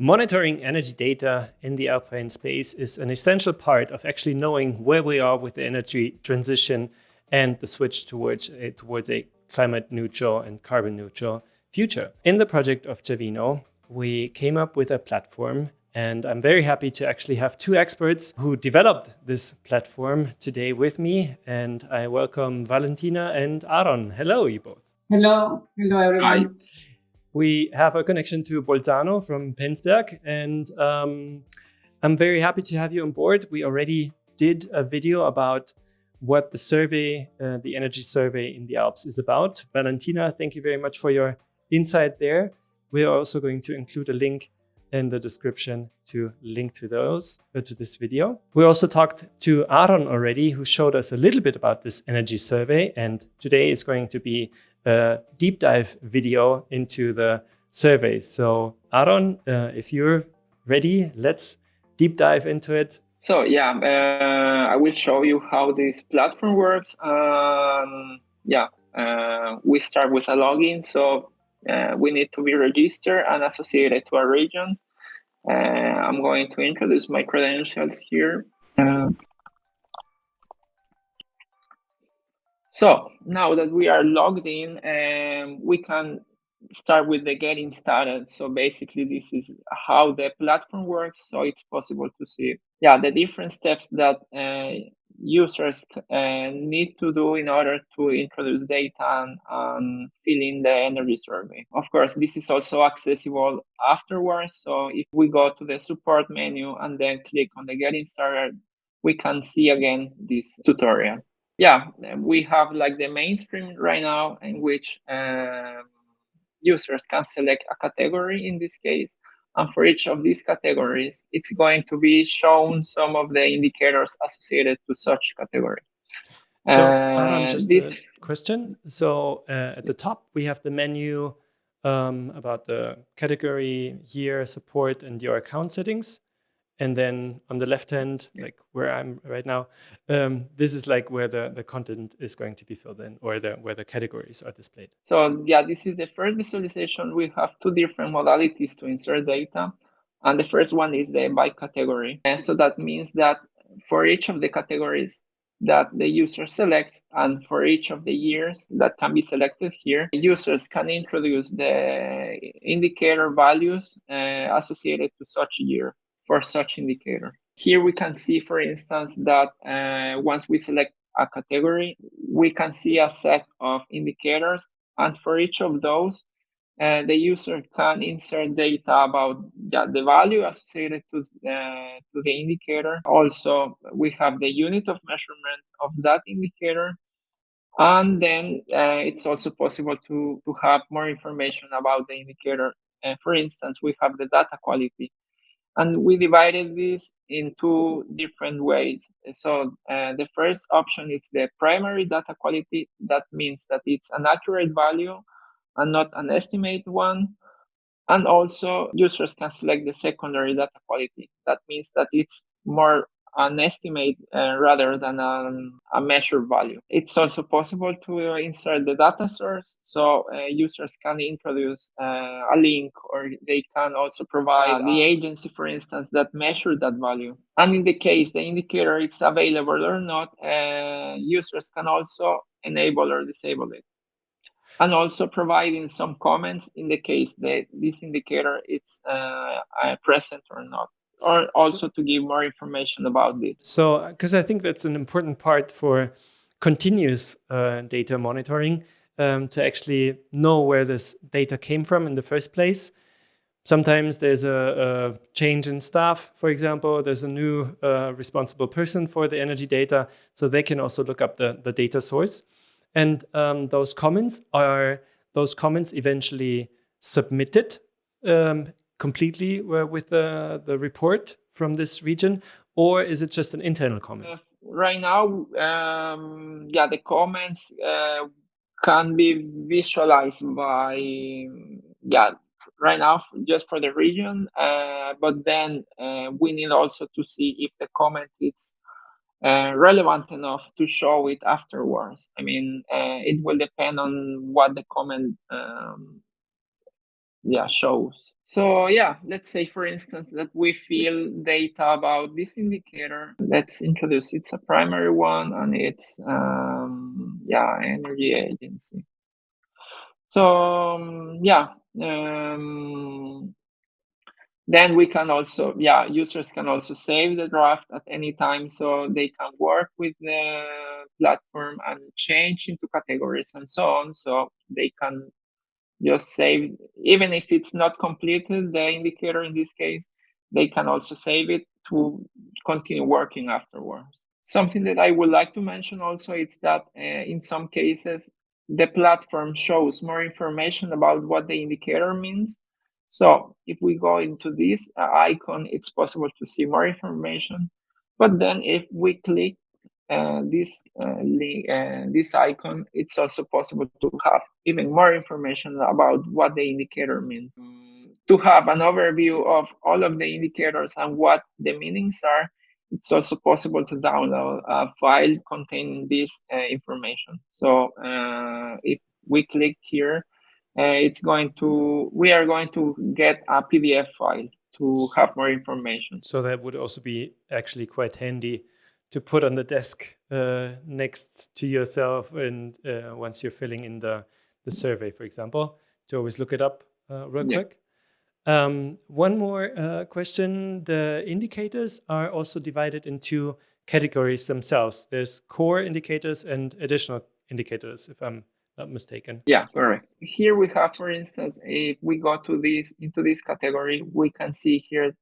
Monitoring energy data in the Alpine space is an essential part of actually knowing where we are with the energy transition and the switch towards a climate neutral and carbon neutral future. In the project of CERVINO, we came up with a platform, and I'm very happy to actually have two experts who developed this platform today with me. And I welcome Valentina and Aaron. Hello, you both. Hello everyone. We have a connection to Bolzano from Penzberg, and I'm very happy to have you on board. We already did a video about what the survey, the energy survey in the Alps is about. Valentina, thank you very much for your insight there. We are also going to include a link in the description to link to to this video. We also talked to Aaron already, who showed us a little bit about this energy survey, and today is going to be a deep dive video into the survey. So Aaron, if you're ready, let's deep dive into it. So yeah, I will show you how this platform works. We start with a login. So we need to be registered and associated to a region. I'm going to introduce my credentials here. So now that we are logged in, we can start with the getting started. So basically, this is how the platform works. So it's possible to see, the different steps that users need to do in order to introduce data and fill in the energy survey. Of course, this is also accessible afterwards. So if we go to the support menu and then click on the getting started, we can see again this tutorial. We have like the mainstream right now in which users can select a category in this case. And for each of these categories, it's going to be shown some of the indicators associated to such category. So Aaron, just a question. So at the top, we have the menu about the category, year, support, and your account settings. And then on the left hand, like where I'm right now, this is like where the content is going to be filled in, or where the categories are displayed. So this is the first visualization. We have two different modalities to insert data. And the first one is the by category. And so that means that for each of the categories that the user selects, and for each of the years that can be selected here, users can introduce the indicator values associated to such year for such indicator. Here we can see, for instance, that once we select a category, we can see a set of indicators, and for each of those, the user can insert data about the value associated to the indicator. Also, we have the unit of measurement of that indicator. And then it's also possible to have more information about the indicator. For instance, we have the data quality. And we divided this in two different ways. So the first option is the primary data quality. That means that it's an accurate value and not an estimate one. And also users can select the secondary data quality. That means that it's more an estimate rather than a measured value. It's also possible to insert the data source. So users can introduce a link, or they can also provide the agency, for instance, that measured that value. And in the case the indicator is available or not, users can also enable or disable it. And also providing some comments in the case that this indicator is present or not, or also to give more information about this. So, because I think that's an important part for continuous data monitoring, to actually know where this data came from in the first place. Sometimes there's a change in staff, for example, there's a new responsible person for the energy data, so they can also look up the data source. And those comments eventually submitted completely with the report from this region, or is it just an internal comment? Right now, the comments can be visualized by right now just for the region, but then we need also to see if the comment is relevant enough to show it afterwards. I mean, it will depend on what the comment shows. So yeah, let's say for instance that we fill data about this indicator. Let's introduce it's a primary one, and it's energy agency. So then we can also, users can also save the draft at any time, so they can work with the platform and change into categories and so on. So they can just save, even if it's not completed, the indicator in this case, they can also save it to continue working afterwards. Something that I would like to mention also is that in some cases, the platform shows more information about what the indicator means. So if we go into this icon, it's possible to see more information. But then if we click this icon, it's also possible to have even more information about what the indicator means. To have an overview of all of the indicators and what the meanings are, it's also possible to download a file containing this information. So if we click here, we are going to get a PDF file to have more information. So that would also be actually quite handy to put on the desk next to yourself, and once you're filling in the survey, for example, to always look it up real quick. One more question. The indicators are also divided into categories themselves. There's core indicators and additional indicators, if I'm not mistaken. Yeah, correct. Here we have, for instance, if we go to into this category, we can see here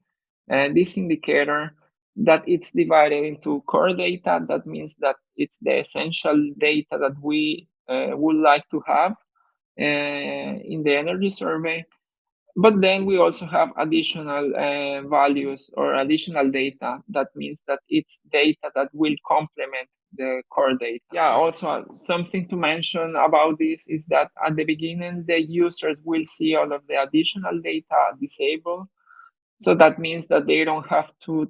this indicator that it's divided into core data. That means that it's the essential data that we would like to have in the energy survey. But then we also have additional values or additional data. That means that it's data that will complement the core data. Yeah, also something to mention about this is that at the beginning, the users will see all of the additional data disabled. So that means that they don't have to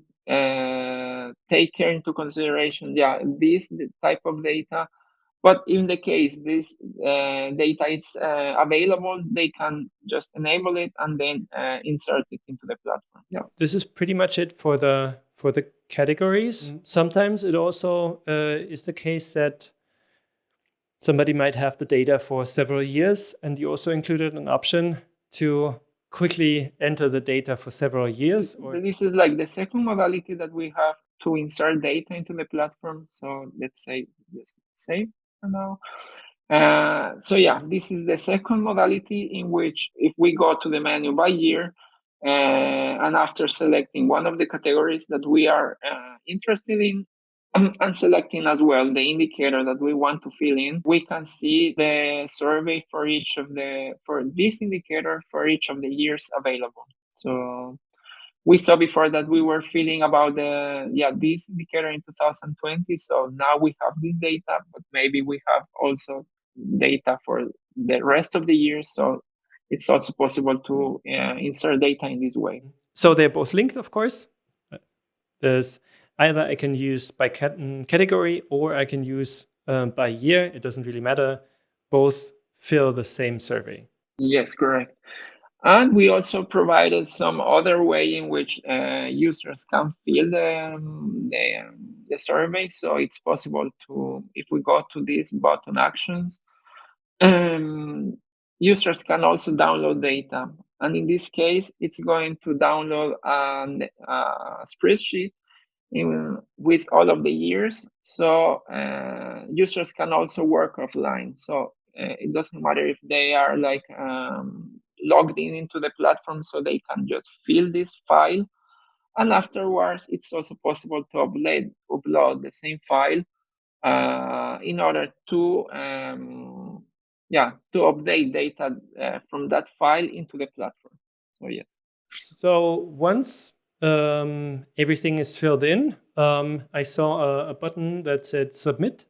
take care into consideration, this type of data. But in the case this data is available, they can just enable it and then insert it into the platform. Yeah. This is pretty much it for the categories. Sometimes it also is the case that somebody might have the data for several years, and you also included an option to quickly enter the data for several years. This is like the second modality that we have to insert data into the platform. So let's say just save for now. So yeah, this is the second modality in which if we go to the menu by year, and after selecting one of the categories that we are interested in, and selecting as well the indicator that we want to fill in, we can see the survey for this indicator for each of the years available. So we saw before that we were filling about this indicator in 2020. So now we have this data, but maybe we have also data for the rest of the year. So it's also possible to insert data in this way. So they're both linked, of course. There's either I can use by category or I can use by year. It doesn't really matter. Both fill the same survey. Yes, correct. And we also provided some other way in which users can fill the survey. So it's possible to, if we go to this button actions, users can also download data. And in this case, it's going to download a spreadsheet with all of the years. So users can also work offline. So it doesn't matter if they are like logged into the platform, so they can just fill this file. And afterwards, it's also possible to upload the same file in order to update data from that file into the platform. So yes. So once everything is filled in, I saw a button that said submit.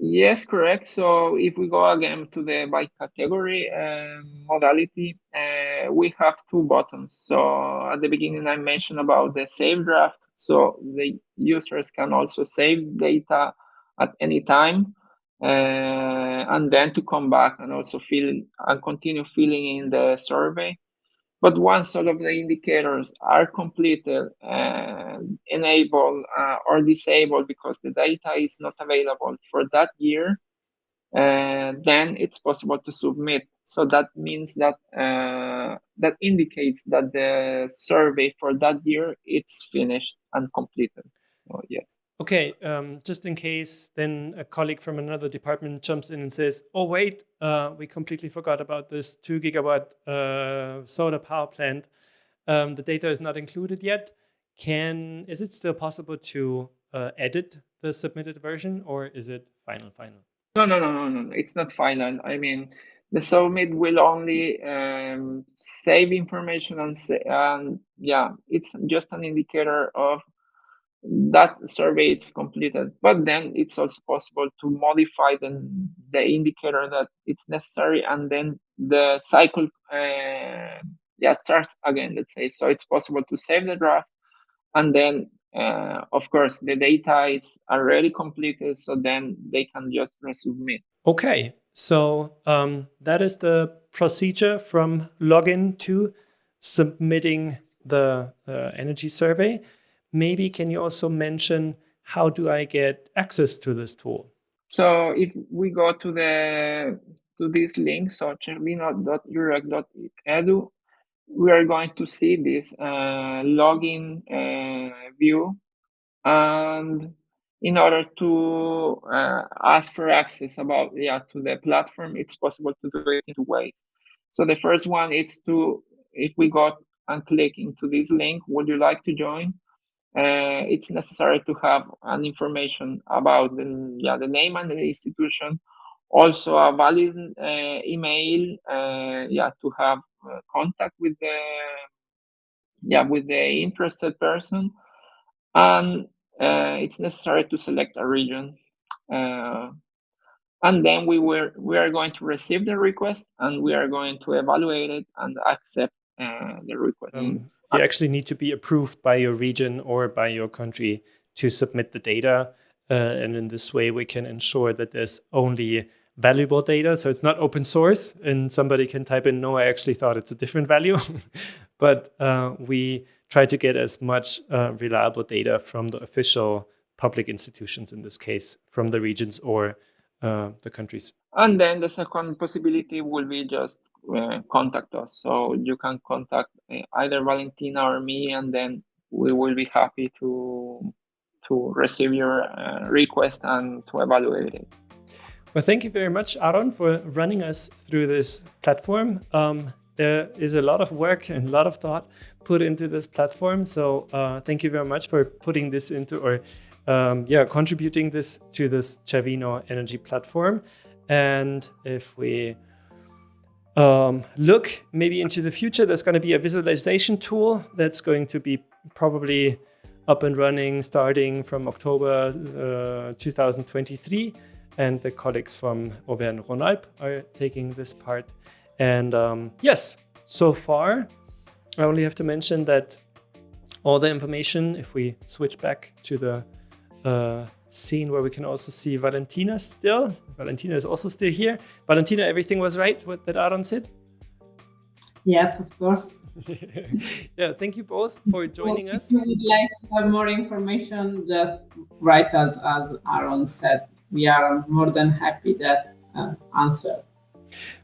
Yes, correct. So if we go again to the by category modality, we have two buttons. So at the beginning, I mentioned about the save draft. So the users can also save data at any time, and then to come back and also fill and continue filling in the survey. But once all of the indicators are completed, enabled or disabled because the data is not available for that year, then it's possible to submit. So that means that that indicates that the survey for that year it's finished and completed. So yes. Okay, just in case then a colleague from another department jumps in and says, oh, wait, we completely forgot about this 2 gigawatt solar power plant. The data is not included yet. Is it still possible to edit the submitted version, or is it final? No. It's not final. I mean, the submit will only save information and yeah, it's just an indicator of that survey is completed. But then it's also possible to modify the indicator that it's necessary, and then the cycle starts again, let's say. So it's possible to save the draft, and then of course the data is already completed, so then they can just resubmit. Okay, so that is the procedure from login to submitting the energy survey. Maybe can you also mention how do I get access to this tool? So if we go to this link, so cervino.eurac.edu, we are going to see this login view, and in order to ask for access to the platform, it's possible to do it in 2 ways. So the first one is if we go and click into this link, would you like to join? It's necessary to have an information about the name and the institution, also a valid email, to have contact with the interested person, and it's necessary to select a region, and then we are going to receive the request, and we are going to evaluate it and accept the request. You actually need to be approved by your region or by your country to submit the data. And in this way, we can ensure that there's only valuable data. So it's not open source and somebody can type in, no, I actually thought it's a different value. But we try to get as much reliable data from the official public institutions, in this case, from the regions or the countries. And then the second possibility will be just contact us. So you can contact either Valentina or me, and then we will be happy to receive your request and to evaluate it. Well, thank you very much, Aaron, for running us through this platform. There is a lot of work and a lot of thought put into this platform. So thank you very much for putting this into, or contributing this to this CERVINO energy platform. And if we look maybe into the future, there's going to be a visualization tool that's going to be probably up and running starting from October 2023. And the colleagues from Auvergne-Rhône-Alpes are taking this part. And yes, so far, I only have to mention that all the information, if we switch back to the scene where we can also see Valentina still. Valentina is also still here. Valentina, everything was right, what that Aaron said? Yes, of course. Yeah, thank you both for joining us. If you would like to have more information, just write us, as Aaron said. We are more than happy that answer.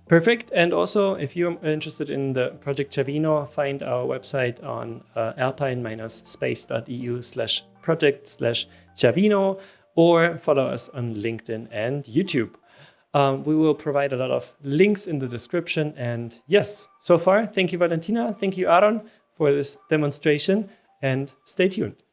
Perfect. And also, if you're interested in the project CERVINO, find our website on alpine-space.eu/project/CERVINO, or follow us on LinkedIn and YouTube. We will provide a lot of links in the description. And yes, so far, thank you, Valentina. Thank you, Aaron, for this demonstration, and stay tuned.